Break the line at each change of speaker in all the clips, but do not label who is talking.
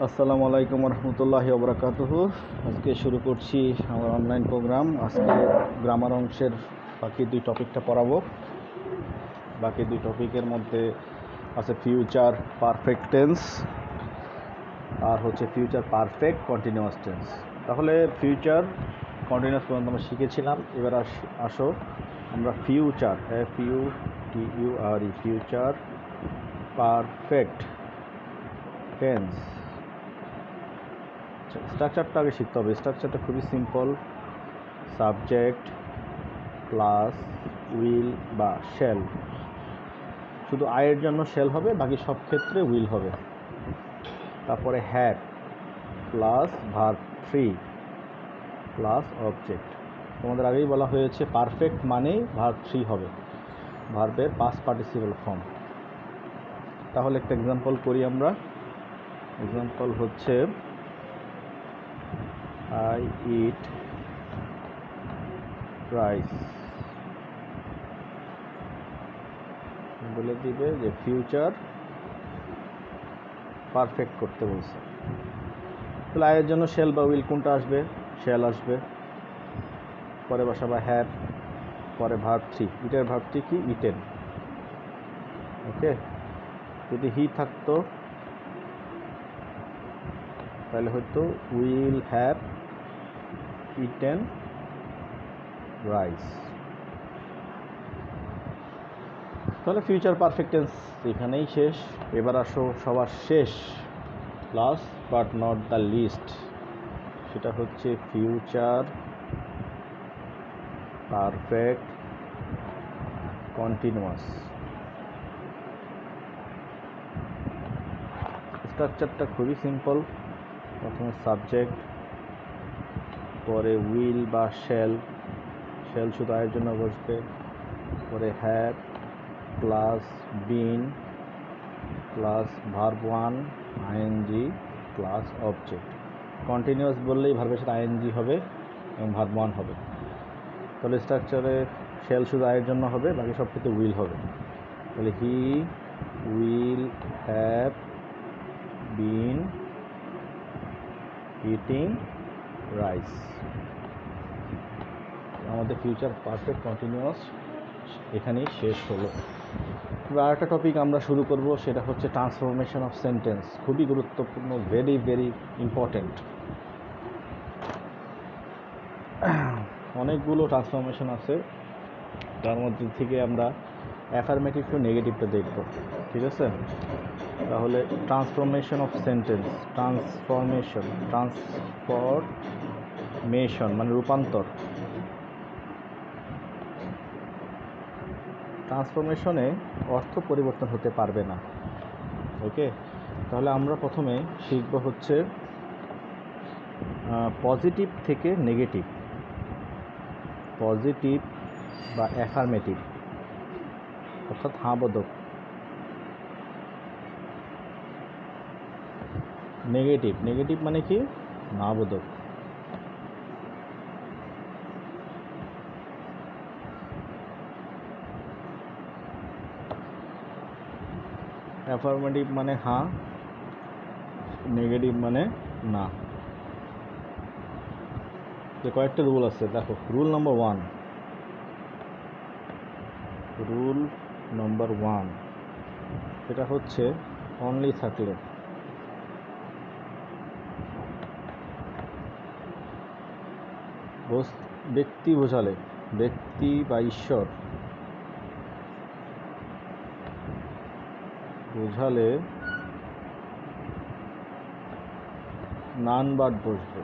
আসসালামু আলাইকুম রহমতুল্লাহি ওবরাকাতুহু। আজকে শুরু করছি আমার অনলাইন প্রোগ্রাম। আজকে গ্রামার অংশের বাকি দুই টপিকটা পড়াবো। বাকি দুই টপিকের মধ্যে আছে ফিউচার পারফেক্ট টেন্স আর হচ্ছে ফিউচার পারফেক্ট কন্টিনিউয়াস টেন্স। তাহলে ফিউচার কন্টিনিউয়াস পর্যন্ত আমরা শিখেছিলাম। এবার আসো আমরা future FUTURE future perfect tense স্ট্রাকচারটা আগে শিখতে হবে। স্ট্রাকচারটা খুবই সিম্পল। সাবজেক্ট প্লাস উইল বা শ্যাল, শুধু আয়ের জন্য শ্যাল হবে, বাকি সব ক্ষেত্রে উইল হবে। তারপরে have plus verb 3 plus object. তোমাদের আগেই বলা হয়েছে পারফেক্ট মানেই ভার্ব 3 হবে, ভার্বের পাস্ট পার্টিসিপল ফর্ম। তাহলে একটা এক্সাম্পল করি আমরা। এক্সাম্পল হচ্ছে I eat rice। বলে দিবে যে ফিউচার পারফেক্ট করতে বলছে। তাহলে আয়ের জন্য শ্যাল বা উইল কোনটা আসবে? শ্যাল আসবে। পরে বসাবা হ্যাভ, পরে ভার্ব 3। ইটের ভার্ব 3 কি? ইটেন। ওকে, যদি হি থাকতো তাহলে হয়তো উইল হ্যাভ ইটেন রাইস। তাহলে ফিউচার পারফেক্ট টেন্স এখানেই শেষ। এবার আসো সবার শেষ, last but not the least, সেটা হচ্ছে ফিউচার পারফেক্ট কন্টিনিউয়াস। স্ট্রাকচারটা খুবই সিম্পল। প্রথমে সাবজেক্ট, পরে উইল বা শ্যাল, শ্যাল শুধু আয়ের জন্য বসবে, পরে have plus been plus verb 1 ING plus object. Continuous বললেই ভার্বের সাথে ING হবে এবং ভার্ব 1 হবে। তাহলে স্ট্রাকচারে শ্যাল শুধু আয়ের জন্য হবে, বাকি সব ক্ষেত্রে উইল হবে। তাহলে he will have been eating rice. আমাদের ফিউচার পারফেক্ট কন্টিনিউয়াস এখানেই শেষ হলো। এবার আরেকটা টপিক আমরা শুরু করব, সেটা হচ্ছে ট্রান্সফরমেশন অফ সেন্টেন্স। খুবই গুরুত্বপূর্ণ, ভেরি ভেরি ইম্পর্টেন্ট। অনেকগুলো ট্রান্সফরমেশন আছে, তার মধ্যে থেকে আমরা অ্যাফার্মেটিভ টু নেগেটিভটা দেখব। ঠিক আছে? তাহলে ট্রান্সফরমেশন অফ সেন্টেন্স, ট্রান্সফরমেশন মানে রূপান্তর। ট্রান্সফরমেশনে অর্থ পরিবর্তন হতে পারবে না। ওকে, তাহলে আমরা প্রথমে শিখব হচ্ছে পজিটিভ থেকে নেগেটিভ, পজিটিভ বা অ্যাফার্মেটিভ অর্থাৎ হাবোধক। নেগেটিভ, নেগেটিভ মানে কি? না বোধক। অ্যাফার্মেটিভ মানে হ্যাঁ, নেগেটিভ মানে না। যে কয়েকটা রুল আছে, দেখো। রুল নাম্বার 1, রুল নাম্বার 1 এটা হচ্ছে অনলি থাকলে, ব্যক্তি বোঝালে, ব্যক্তি বা ঈশ্বর বোঝালে নান বাদ বসবে।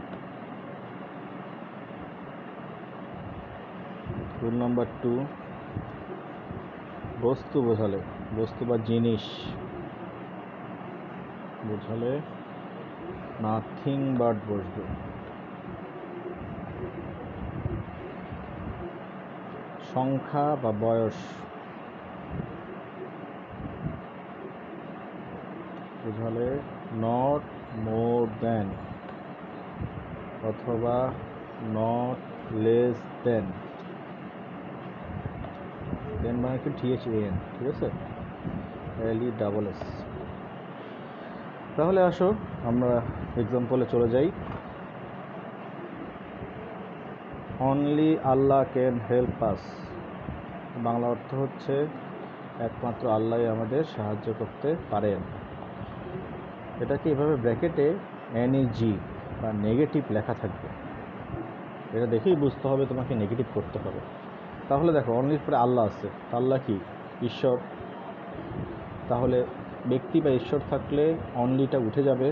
রুল নাম্বার 2, বস্তু বোঝালে, বস্তু বা জিনিস বোঝালে নাথিং বাট বসবে। সংখ্যা বা বয়স বোঝালে নট মোর দ্যান অথবা নট লেস দেন। দেন মানে কি? THAN। ঠিক আছে? LESS। তাহলে আসো আমরা এক্সাম্পলে চলে যাই। Only Allah can help us, Bangla অর্থ হচ্ছে একমাত্র আল্লাহই আমাদের সাহায্য করতে পারেন। এটাকে এভাবে ব্র্যাকেটে NEG বা নেগেটিভ লেখা থাকবে, এটা দেখেই বুঝতে হবে তোমাকে নেগেটিভ করতে হবে। তাহলে দেখো অনলির পরে আল্লাহ আছে, আল্লাহ কি? ঈশ্বর। তাহলে ব্যক্তি বা ঈশ্বর থাকলে অনলিটা উঠে যাবে,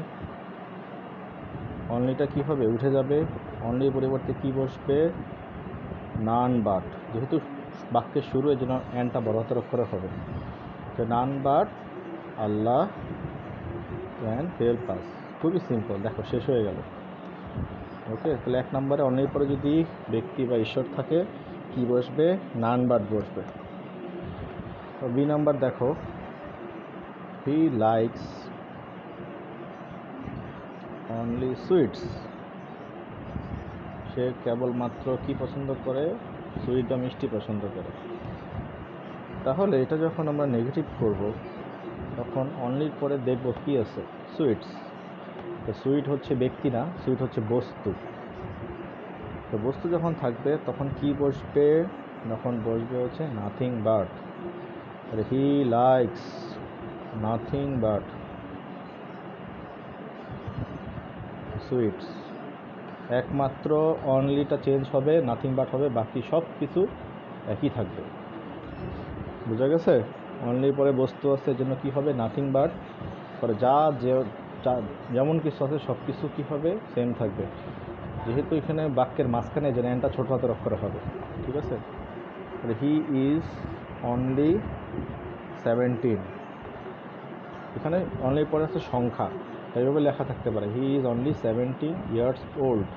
অনলিটা কি হবে? উঠে যাবে। অনলির পরিবর্তে কি বসবে? নান বাট, যেহেতু বাক্যের শুরু এই জন্য অ্যানটা বড় হাতের অক্ষরে হবে। তো none but Allah can help us, খুবই সিম্পল। দেখো শেষ হয়ে গেল। ওকে, তাহলে 1 নম্বরে অনলির পরে যদি ব্যক্তি বা ঈশ্বর থাকে কি বসবে? নান বাট বসবে। তো বি নাম্বার দেখো, হি লাইকস অনলি সুইটস, সে কেবলমাত্র কি পছন্দ করে? সুইট বা মিষ্টি পছন্দ করে। তাহলে এটা যখন আমরা নেগেটিভ করব তখন অনলির পরে দেখব কি আছে? সুইটস। তো সুইট হচ্ছে ব্যক্তি না, সুইট হচ্ছে বস্তু। তো বস্তু যখন থাকবে তখন কি বসবে? তখন বসবে হচ্ছে nothing but. He likes nothing but sweets. একমাত্র অনলিটা চেঞ্জ হবে, নাথিং বাট হবে, বাকি সব কিছু একই থাকবে। বুঝা গেছে? অনলির পরে বস্তু আছে, এর জন্য কী হবে? Nothing but. পরে যেমন কিছু আছে সব কিছু কী হবে? সেম থাকবে। যেহেতু এখানে বাক্যের মাঝখানে যে এনটা ছোট হাতের অক্ষরে হবে, ঠিক আছে? হি ইজ অনলি 17, এখানে অনলির পরে আছে সংখ্যা, এইভাবে লেখা থাকতে পারে he is only 17 years old.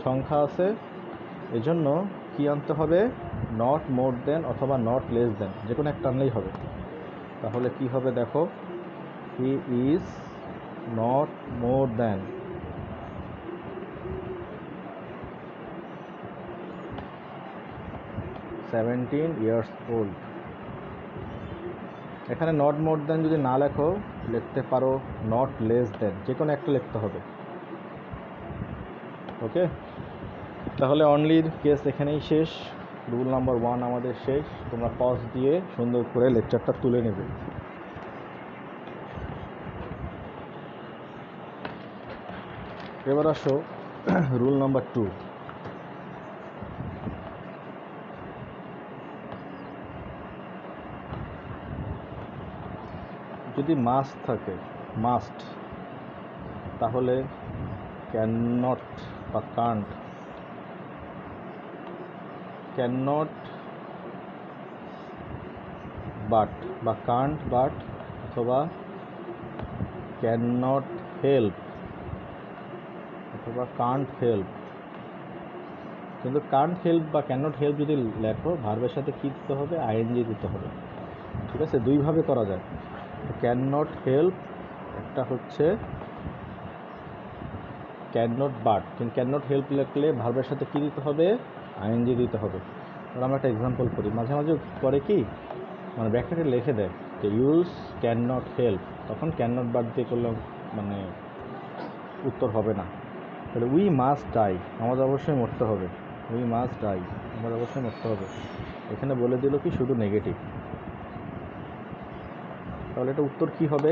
সংখ্যা আছে, এজন্য কি আনতে হবে? নট মোর দেন অথবা নট লেস দেন, যে কোনো একটা আনলেই হবে। তাহলে কি হবে দেখো, he is not more than 17 years old. এখানে নট মোর দেন যদি না লেখো লিখতে পারো নট লেস দেন, যে কোনো একটা লিখতে হবে। ওকে, তাহলে অনলির কেস এখানেই শেষ। রুল নাম্বার 1 আমাদের শেষ। তোমরা পজ দিয়ে সুন্দর করে লেকচারটা তুলে নেবে। এবার আসো রুল নাম্বার 2। যদি মাস্ট থাকে, মাস্ট, তাহলে ক্যান নট বা কান্ট, ক্যান নট বাট বা কান্ট বাট, অথবা ক্যান নট হেল্প অথবা কান্ট হেল্প। কিন্তু কান্ট হেল্প বা ক্যান নট হেল্প যদি লেখো ভার্বের সাথে কী দিতে হবে? আইএনজি দিতে হবে। ঠিক আছে, দুইভাবে করা যায়। ক্যান নট হেল্প, একটা হচ্ছে ক্যান নট বাট। কিন্তু ক্যান নট হেল্প লিখলে ভার্বের সাথে কী দিতে হবে? আইএনজি দিতে হবে। আর আমরা একটা এক্সাম্পল করি, মাঝে মাঝে করে কি মানে ব্র্যাকেটে লিখে দেয় যে ইউজ ক্যান নট হেল্প, তখন ক্যান নট বাট দিয়ে করলে মানে উত্তর হবে না। তাহলে উই মাস্ট ডাই, আমাদের অবশ্যই মরতে হবে। উই মাস্ট ডাই, আমাদের অবশ্যই মরতে হবে। এখানে বলে দিল কি শুধু নেগেটিভ। তাহলে এটা উত্তর কি হবে?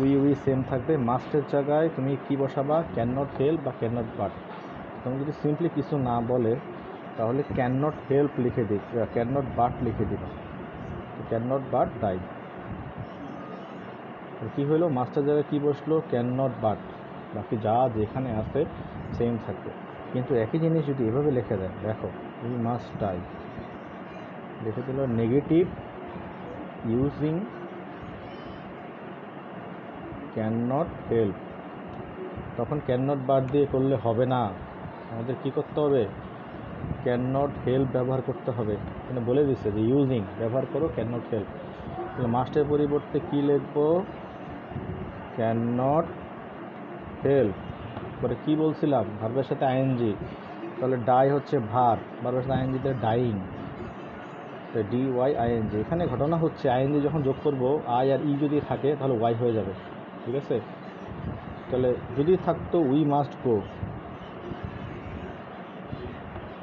উই সেম থাকবে। মাস্টের জায়গায় তুমি কি বসাবা? ক্যান নট হেল্প বা ক্যান নট বাট। তুমি যদি সিম্পলি কিছু না বলে তাহলে ক্যান নট হেল্প লিখে দিই, ক্যান নট বাট লিখে দিবা। Can not but die. কী হলো? মাস্টার জায়গায় কী বসলো? ক্যান নট বাট, বাকি যা যেখানে আছে সেম থাকবে। কিন্তু একই জিনিস যদি এভাবে লিখে দেয়, দেখো উই মাস্ট ডাই লিখে দিল negative using can not help, তখন ক্যান নট বাট দিয়ে করলে হবে না, আমাদের কি করতে হবে? ক্যান নট হেল্প ব্যবহার করতে হবে। এখানে বলে দিচ্ছে যে ইউজিং ব্যবহার করো, ক্যান নট হেল্প। তাহলে মাস্টের পরিবর্তে কী লিখবো? Can not help. পরে কী বলছিলাম? ভার্বের সাথে আইএনজি। তাহলে ডাই হচ্ছে ভার্বের সাথে আইএনজি দিয়ে ডাইং। D Y ING. এখানে ঘটনা হচ্ছে আইএনজি যখন যোগ করব, আই আর ই যদি থাকে তাহলে ওয়াই হয়ে যাবে, ঠিক আছে? তাহলে যদি থাকতো উই মাস্ট গো,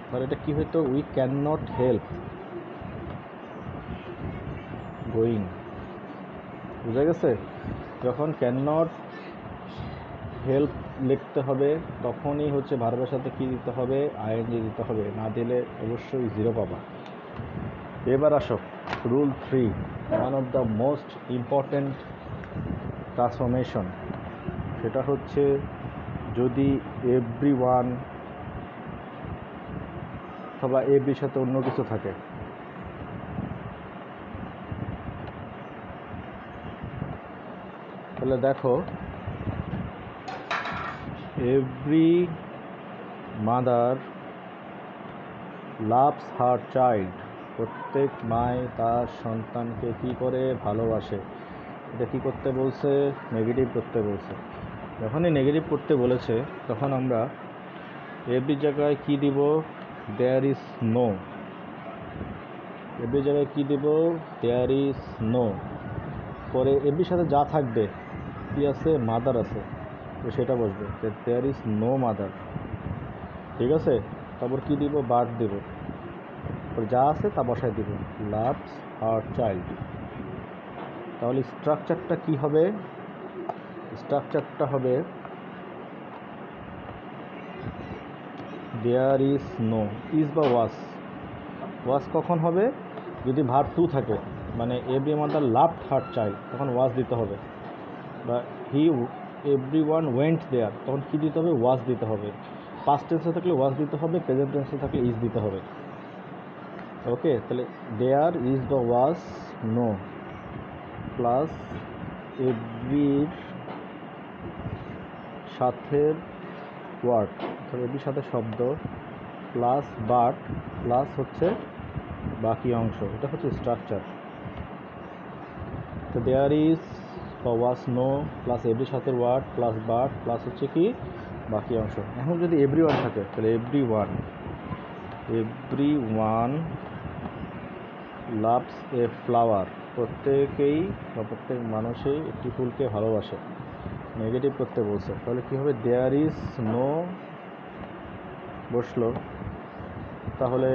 তাহলে এটা কী হইতো? We can not help going. বুঝা গেছে? যখন ক্যান নট হেল্প লিখতে হবে তখনই হচ্ছে ভার্বের সাথে কী দিতে হবে? আইএনজি দিতে হবে, না দিলে অবশ্যই জিরো পাবা। এবার আসো rule 3, one of the most important transformation. সেটা হচ্ছে যদি এভরি ওয়ান অথবা এভরির সাথে অন্য কিছু থাকে, তাহলে দেখো every mother loves her child, প্রত্যেক মায় তার সন্তানকে কী করে? ভালোবাসে। এটা কী করতে বলছে? নেগেটিভ করতে বলছে। যখনই নেগেটিভ করতে বলেছে তখন আমরা এভরি জায়গায় কী দিব? There is no. এভরি জায়গায় কী দিব? There is no. পরে এভরির সাথে যা থাকবে কী আছে? মাদার আছে, তো সেটা বসবে, দেয়ার ইজ নো মাদার, ঠিক আছে? তারপর কী দিব? বাট দেব, তারপর যা আছে তা বসায় দিব, লাভস হার চাইল্ড। তাহলে স্ট্রাকচারটা কি হবে? স্ট্রাকচারটা হবে দেয়ার ইজ নো। ইজ বা ওয়াস, ওয়াস কখন হবে? যদি ভার্ব টু থাকে, মানে every mother loved her child, তখন ওয়াস দিতে হবে। বা এভরি ওয়ান ওয়েন্ট দেয়ার, তখন কী দিতে হবে? ওয়াস দিতে হবে। পাস্ট টেন্সে থাকলে ওয়াস দিতে হবে, প্রেজেন্ট টেন্সে থাকলে ইজ দিতে হবে। ওকে, তাহলে দেয়ার ইজ বা ওয়াস নো প্লাস এভরির সাথে ওয়ার্ড, এভরির সাথে শব্দ প্লাস বাট প্লাস হচ্ছে বাকি অংশ, এটা হচ্ছে স্ট্রাকচার। তো দেয়ার ইজ বা ওয়াস নো প্লাস এভরির সাথে ওয়ার্ড প্লাস বাট প্লাস হচ্ছে কি? বাকি অংশ। এখন যদি এভরি ওয়ান থাকে তাহলে every one loves a flower, প্রত্যেকেই বা প্রত্যেক মানুষই একটি ফুলকে ভালোবাসে। নেগেটিভ করতে বলছে, তাহলে কী হবে? দেয়ার ইজ নো বসলো। তাহলে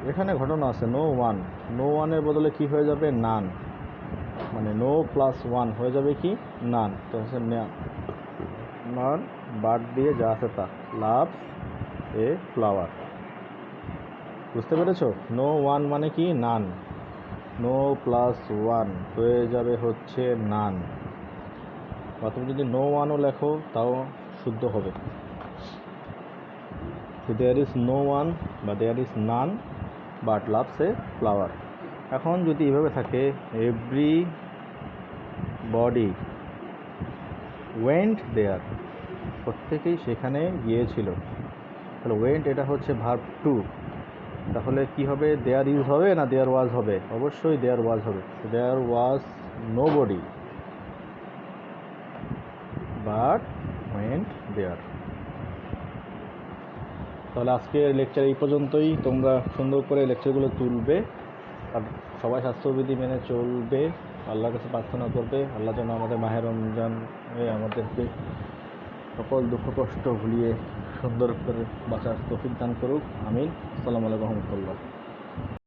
এখানে ঘটনা আছে নো ওয়ান, নো ওয়ানের বদলে কি হয়ে যাবে? নান, মানে নো প্লাস ওয়ান হয়ে যাবে কি? নান। তো হচ্ছে নান বাদ দিয়ে যা আছে তা, লাভস এ ফ্লাওয়ার। বুঝতে পেরেছো? নো ওয়ান মানে কি? নান। নো প্লাস ওয়ান হয়ে যাবে হচ্ছে নান, বা তুমি যদি নো ওয়ানও লেখো তাও শুদ্ধ হবে। দেয়ার ইজ নো ওয়ান বা there is none but loves a flower. এখন যদি এভাবে থাকে এভরি বডি ওয়েন্ট দেয়ার, প্রত্যেকেই সেখানে গিয়েছিল, তাহলে ওয়েন্ট এটা হচ্ছে ভার্ব টু, তাহলে কি হবে? দেয়ার ইজ হবে না দেয়ার ওয়াজ হবে? অবশ্যই দেয়ার ওয়াজ হবে। There was no body but went there. তাহলে আজকের লেকচার এই পর্যন্তই। তোমরা সুন্দর করে লেকচারগুলো তুলবে আর সবাই স্বাস্থ্যবিধি মেনে চলবে। আল্লাহর কাছে প্রার্থনা করবে আল্লাহ যেন আমাদের মাহে রমজানে আমাদেরকে সকল দুঃখ কষ্ট ভুলিয়ে সুন্দর করে বাঁচার তৌফিক দান করুক। আমিন। আসসালামু আলাইকুম রহমতুল্লাহ।